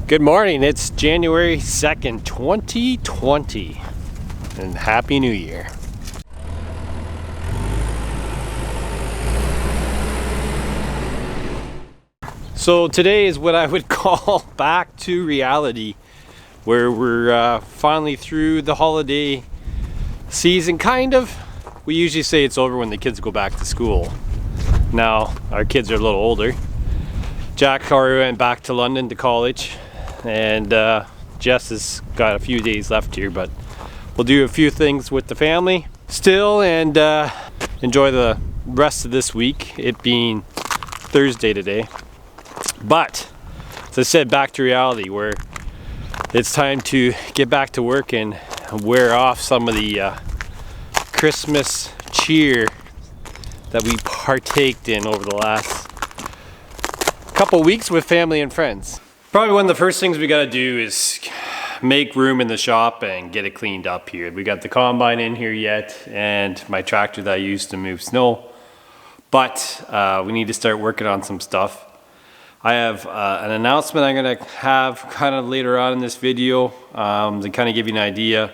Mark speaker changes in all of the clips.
Speaker 1: Good morning, it's January 2nd, 2020, and Happy New Year. So today is what I would call back to reality, where we're finally through the holiday season, kind of. We usually say it's over when the kids go back to school. Now, our kids are a little older. Jack already went back to London to college. And Jess has got a few days left here, but we'll do a few things with the family still and enjoy the rest of this week, it being Thursday today. But as I said, back to reality, where it's time to get back to work and wear off some of the Christmas cheer that we partaked in over the last couple weeks with family and friends. Probably one of the first things we got to do is make room in the shop and get it cleaned up here. We got the combine in here yet and my tractor that I use to move snow, but we need to start working on some stuff. I have an announcement I'm going to have kind of later on in this video to kind of give you an idea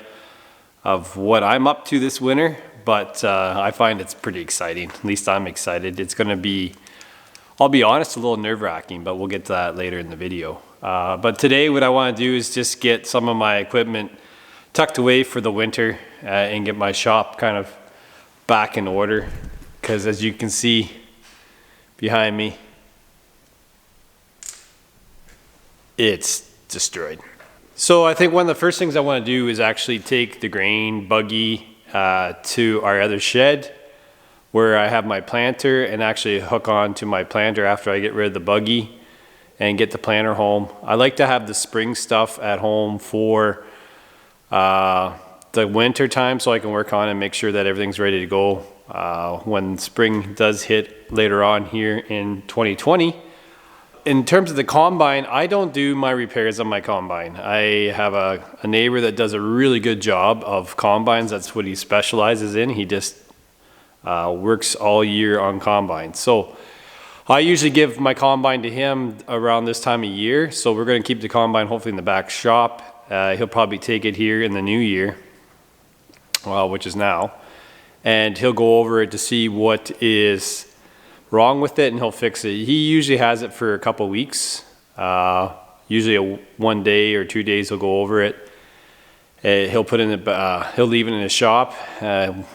Speaker 1: of what I'm up to this winter, but I find it's pretty exciting. At least I'm excited. It's going to be, I'll be honest, a little nerve-wracking, but we'll get to that later in the video. But today what I want to do is just get some of my equipment tucked away for the winter and get my shop kind of back in order, because as you can see behind me, it's destroyed. So I think one of the first things I want to do is actually take the grain buggy to our other shed, where I have my planter, and actually hook on to my planter after I get rid of the buggy and get the planter home. I like to have the spring stuff at home for the winter time, so I can work on and make sure that everything's ready to go when spring does hit later on here in 2020. In terms of the combine, I don't do my repairs on my combine. I have a neighbor that does a really good job of combines. That's what he specializes in. He just works all year on combines. So I usually give my combine to him around this time of year. So we're going to keep the combine hopefully in the back shop. He'll probably take it here in the new year, well, which is now, and he'll go over it to see what is wrong with it, and he'll fix it. He usually has it for a couple weeks. Usually one day or 2 days he'll go over it. He'll put in he'll leave it in his shop.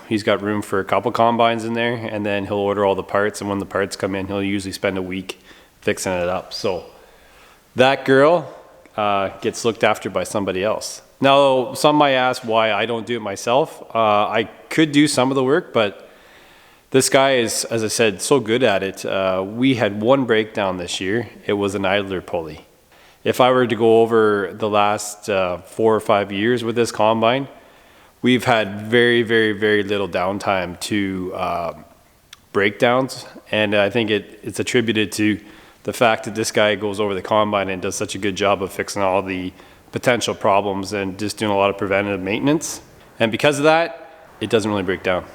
Speaker 1: He's got room for a couple combines in there, and then he'll order all the parts, and when the parts come in, he'll usually spend a week fixing it up. So that girl gets looked after by somebody else. Now, some might ask why I don't do it myself. I could do some of the work, but this guy is, as I said, so good at it. We had one breakdown this year. It was an idler pulley. If I were to go over the last 4 or 5 years with this combine, we've had very, very, very little downtime to breakdowns. And I think it's attributed to the fact that this guy goes over the combine and does such a good job of fixing all the potential problems and just doing a lot of preventative maintenance. And because of that, it doesn't really break down.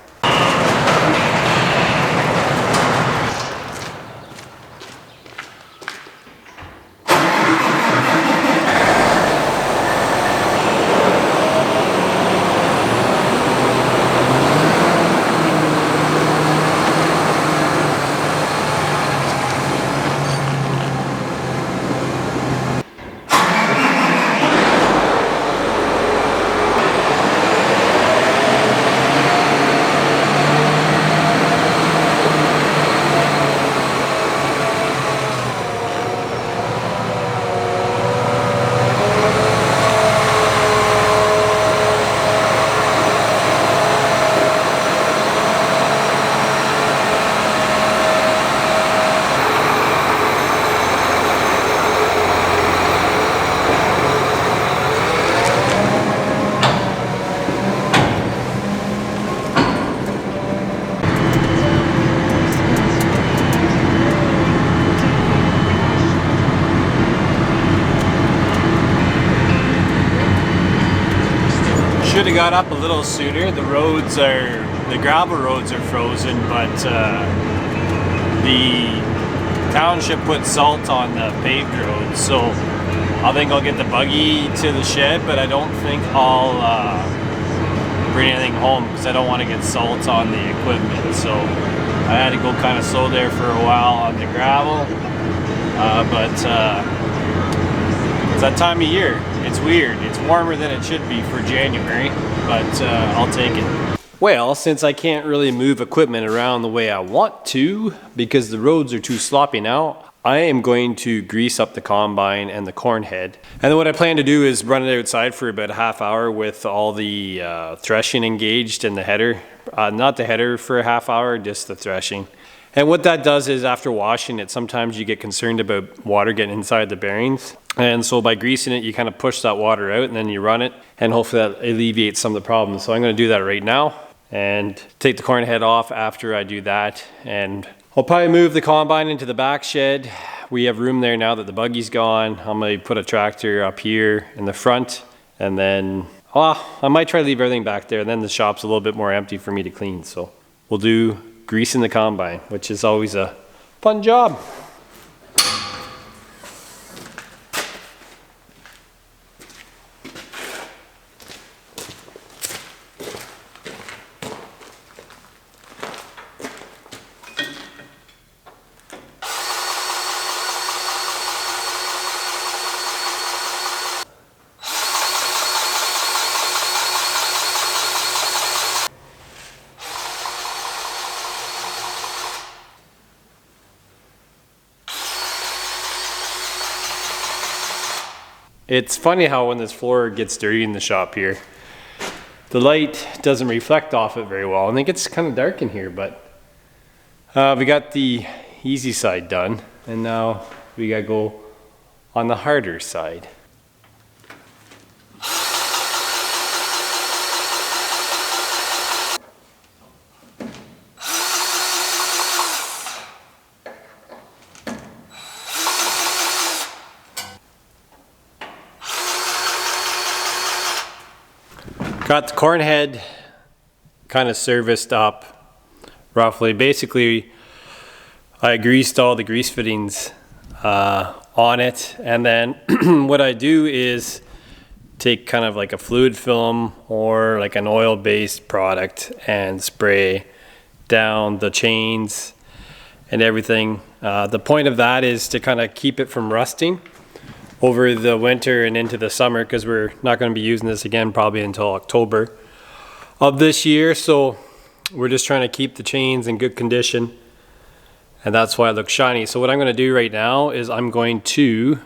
Speaker 1: Should have got up a little sooner. The gravel roads are frozen, but the township put salt on the paved roads, so I think I'll get the buggy to the shed, but I don't think I'll bring anything home because I don't want to get salt on the equipment. So I had to go kind of slow there for a while on the gravel. But it's that time of year. It's weird. It's warmer than it should be for January, but I'll take it. Well, since I can't really move equipment around the way I want to because the roads are too sloppy now, I am going to grease up the combine and the corn head. And then what I plan to do is run it outside for about a half hour with all the threshing engaged and the header. Not the header for a half hour, just the threshing. And what that does is after washing it, sometimes you get concerned about water getting inside the bearings. And so by greasing it, you kind of push that water out and then you run it, and hopefully that alleviates some of the problems. So I'm going to do that right now and take the corn head off after I do that. And I'll probably move the combine into the back shed. We have room there now that the buggy's gone. I'm going to put a tractor up here in the front, and then I might try to leave everything back there. And then the shop's a little bit more empty for me to clean. So we'll do greasing the combine, which is always a fun job. It's funny how when this floor gets dirty in the shop here, the light doesn't reflect off it very well. I think it's kind of dark in here, but we got the easy side done, and now we gotta go on the harder side. Got the corn head kind of serviced up roughly. Basically, I greased all the grease fittings on it, and then what I do is take kind of like a fluid film or like an oil-based product and spray down the chains and everything. The point of that is to kind of keep it from rusting over the winter and into the summer, because we're not going to be using this again probably until October of this year. So we're just trying to keep the chains in good condition, and that's why it looks shiny. So what I'm going to do right now is I'm going to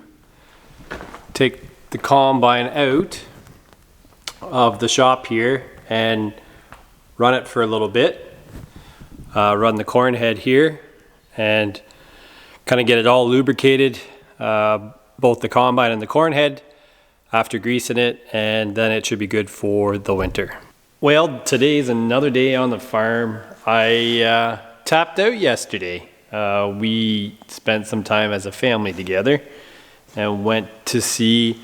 Speaker 1: take the combine out of the shop here and run it for a little bit, run the corn head here and kind of get it all lubricated, both the combine and the corn head after greasing it, and then it should be good for the winter. Well, today's another day on the farm. I tapped out yesterday. We spent some time as a family together and went to see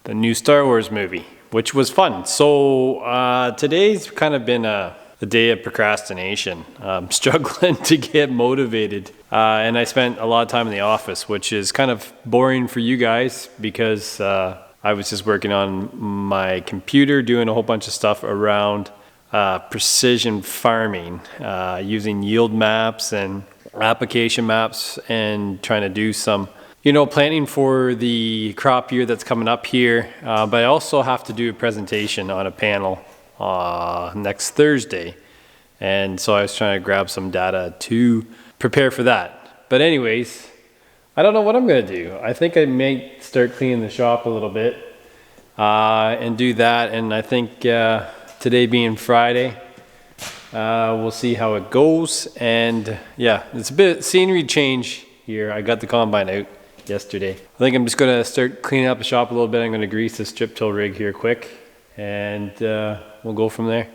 Speaker 1: the new Star Wars movie, which was fun. So today's kind of been a day of procrastination. I'm struggling to get motivated. And I spent a lot of time in the office, which is kind of boring for you guys because I was just working on my computer, doing a whole bunch of stuff around precision farming, using yield maps and application maps, and trying to do some, planning for the crop year that's coming up here. But I also have to do a presentation on a panel next Thursday. And so I was trying to grab some data to prepare for that. But anyways, I don't know what I'm going to do. I think I may start cleaning the shop a little bit and do that. And I think today being Friday, we'll see how it goes. And yeah, it's a bit scenery change here. I got the combine out yesterday. I think I'm just going to start cleaning up the shop a little bit. I'm going to grease the strip till rig here quick, and we'll go from there.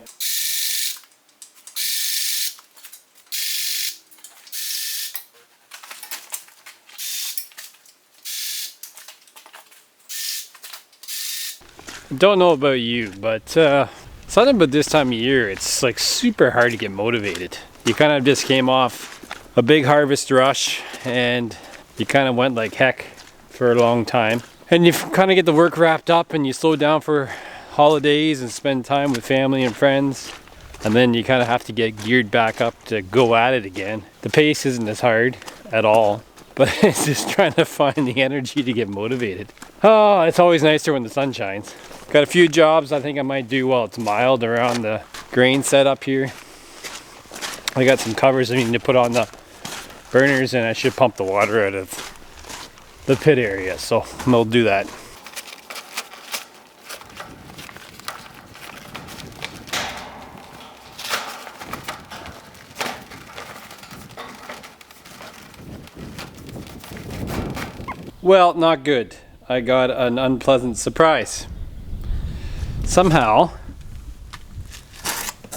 Speaker 1: Don't know about you, but something about this time of year, it's like super hard to get motivated. You kind of just came off a big harvest rush and you kind of went like heck for a long time, and you kind of get the work wrapped up and you slow down for holidays and spend time with family and friends, and then you kind of have to get geared back up to go at it again. The pace isn't as hard at all, but it's just trying to find the energy to get motivated. Oh, it's always nicer when the sun shines. Got a few jobs I think I might do while it's mild around the grain setup here. I got some covers I need to put on the burners, and I should pump the water out of the pit area, so we'll do that. Well, not good. I got an unpleasant surprise. Somehow,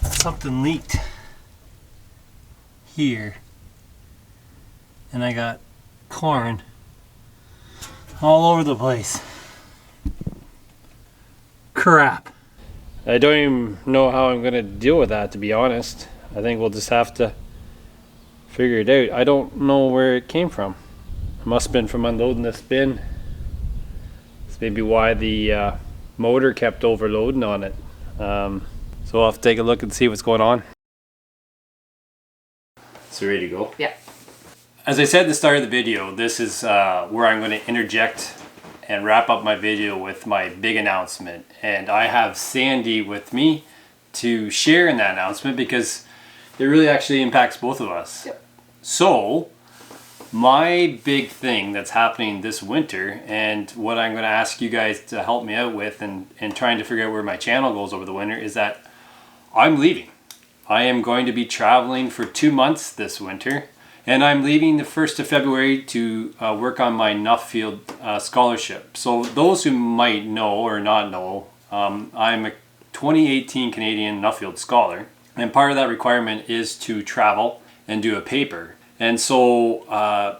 Speaker 1: something leaked here, and I got corn all over the place. Crap. I don't even know how I'm gonna deal with that, to be honest. I think we'll just have to figure it out. I don't know where it came from. It must have been from unloading this bin. That's maybe why the motor kept overloading on it. So I'll have to take a look and see what's going on. So ready to go?
Speaker 2: Yeah.
Speaker 1: As I said at the start of the video, this is where I'm going to interject and wrap up my video with my big announcement. And I have Sandy with me to share in that announcement because it really actually impacts both of us.
Speaker 2: Yep.
Speaker 1: So my big thing that's happening this winter, and what I'm going to ask you guys to help me out with and trying to figure out where my channel goes over the winter, is that I'm leaving. I am going to be traveling for 2 months this winter, and I'm leaving the 1st of February to work on my Nuffield scholarship. So those who might know or not know, I'm a 2018 Canadian Nuffield scholar, and part of that requirement is to travel and do a paper. And so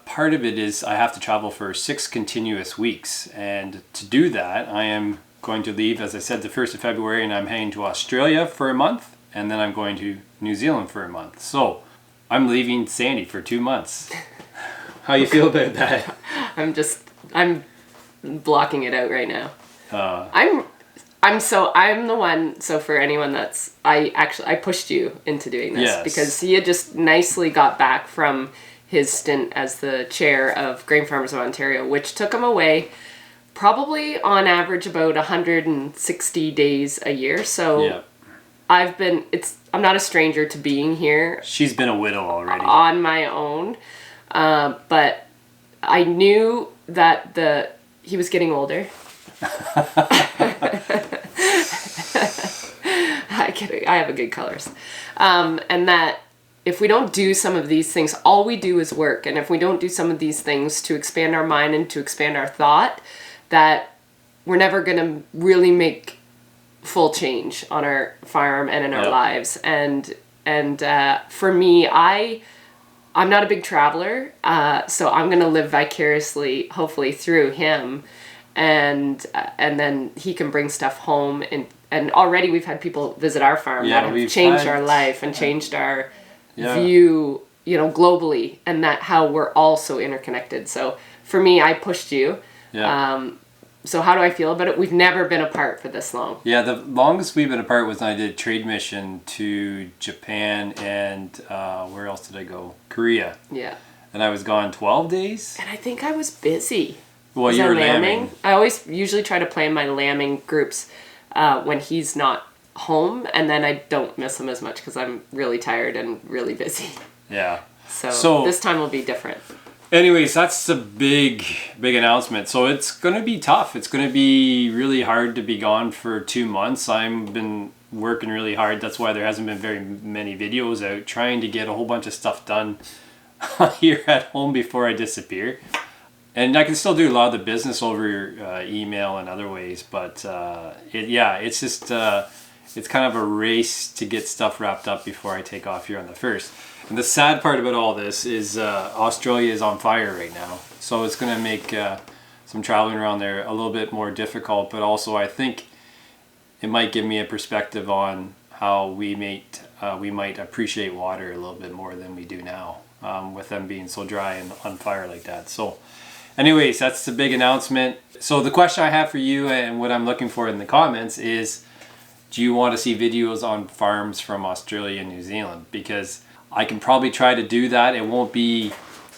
Speaker 1: part of it is I have to travel for 6 continuous weeks, and to do that I am going to leave, as I said, the 1st of February, and I'm heading to Australia for a month, and then I'm going to New Zealand for a month. So I'm leaving Sandy for 2 months. How you feel about that?
Speaker 2: I'm blocking it out right now. I'm the one, so for anyone I pushed you into doing this. Yes. Because he had just nicely got back from his stint as the chair of Grain Farmers of Ontario, which took him away probably on average about 160 days a year. So yeah. I'm not a stranger to being here.
Speaker 1: She's been a widow already.
Speaker 2: On my own. But I knew that he was getting older. I have a good colors. And that if we don't do some of these things, all we do is work. And if we don't do some of these things to expand our mind and to expand our thought, that we're never going to really make full change on our farm and in our lives. And for me, I'm not a big traveler, so I'm going to live vicariously, hopefully, through him. And then he can bring stuff home, and already we've had people visit our farm that have changed our life and changed our view, globally, and that how we're all so interconnected. So for me, I pushed you. Yeah. So how do I feel about it? We've never been apart for this long. Yeah, the longest we've been apart was when I did a trade mission to Japan and where else did I go? Korea. Yeah. And I was gone 12 days. And I think I was busy. Well, you were lambing. I always usually try to plan my lambing groups when he's not home, and then I don't miss him as much because I'm really tired and really busy. Yeah. So this time will be different. Anyways, that's a big announcement. So it's going to be tough. It's going to be really hard to be gone for 2 months. I've been working really hard. That's why there hasn't been very many videos out, trying to get a whole bunch of stuff done here at home before I disappear. And I can still do a lot of the business over email and other ways, but it's just it's kind of a race to get stuff wrapped up before I take off here on the 1st. And the sad part about all this is Australia is on fire right now, so it's going to make some traveling around there a little bit more difficult. But also, I think it might give me a perspective on how we might appreciate water a little bit more than we do now, with them being so dry and on fire like that. So
Speaker 1: anyways, that's the big announcement. So the question I have for you and what I'm looking for in the comments is, do you want to see videos on farms from Australia and New Zealand? Because I can probably try to do that. It won't be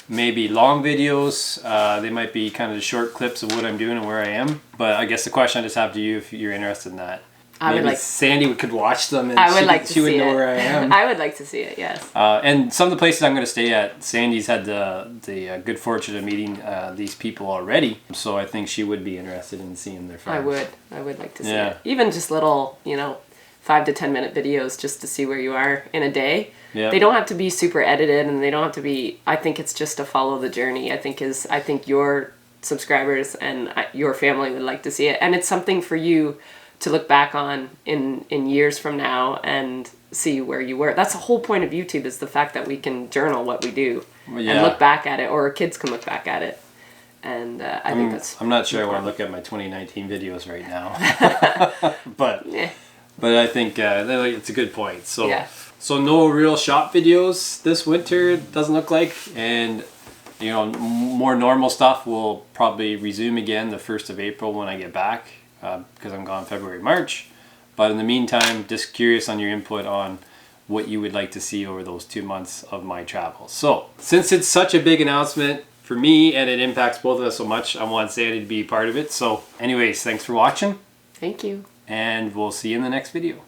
Speaker 1: maybe long videos. They might be kind of short clips of what I'm doing and where I am. But I guess the question I just have to you, if you're interested in that. Maybe Sandy could watch them and she would know where I am.
Speaker 2: I would like to see it, yes.
Speaker 1: And some of the places I'm going to stay at, Sandy's had the good fortune of meeting these people already. So I think she would be interested in seeing their farms.
Speaker 2: I would like to see it. Even just little, 5 to 10 minute videos just to see where you are in a day. Yep. They don't have to be super edited, and they don't have to be, I think it's just to follow the journey. I think your subscribers and your family would like to see it. And it's something for you to look back on in years from now and see where you were. That's the whole point of YouTube, is the fact that we can journal what we do and look back at it, or our kids can look back at it. And I think that's...
Speaker 1: I'm not sure I want to look at my 2019 videos right now. but I think it's a good point. So no real shop videos this winter, it doesn't look like. And more normal stuff will probably resume again the 1st of April when I get back. Because I'm gone February, March. But in the meantime, just curious on your input on what you would like to see over those 2 months of my travels. So, since it's such a big announcement for me and it impacts both of us so much, I want Sandy to be part of it. So, anyways, thanks for watching.
Speaker 2: Thank you.
Speaker 1: And we'll see you in the next video.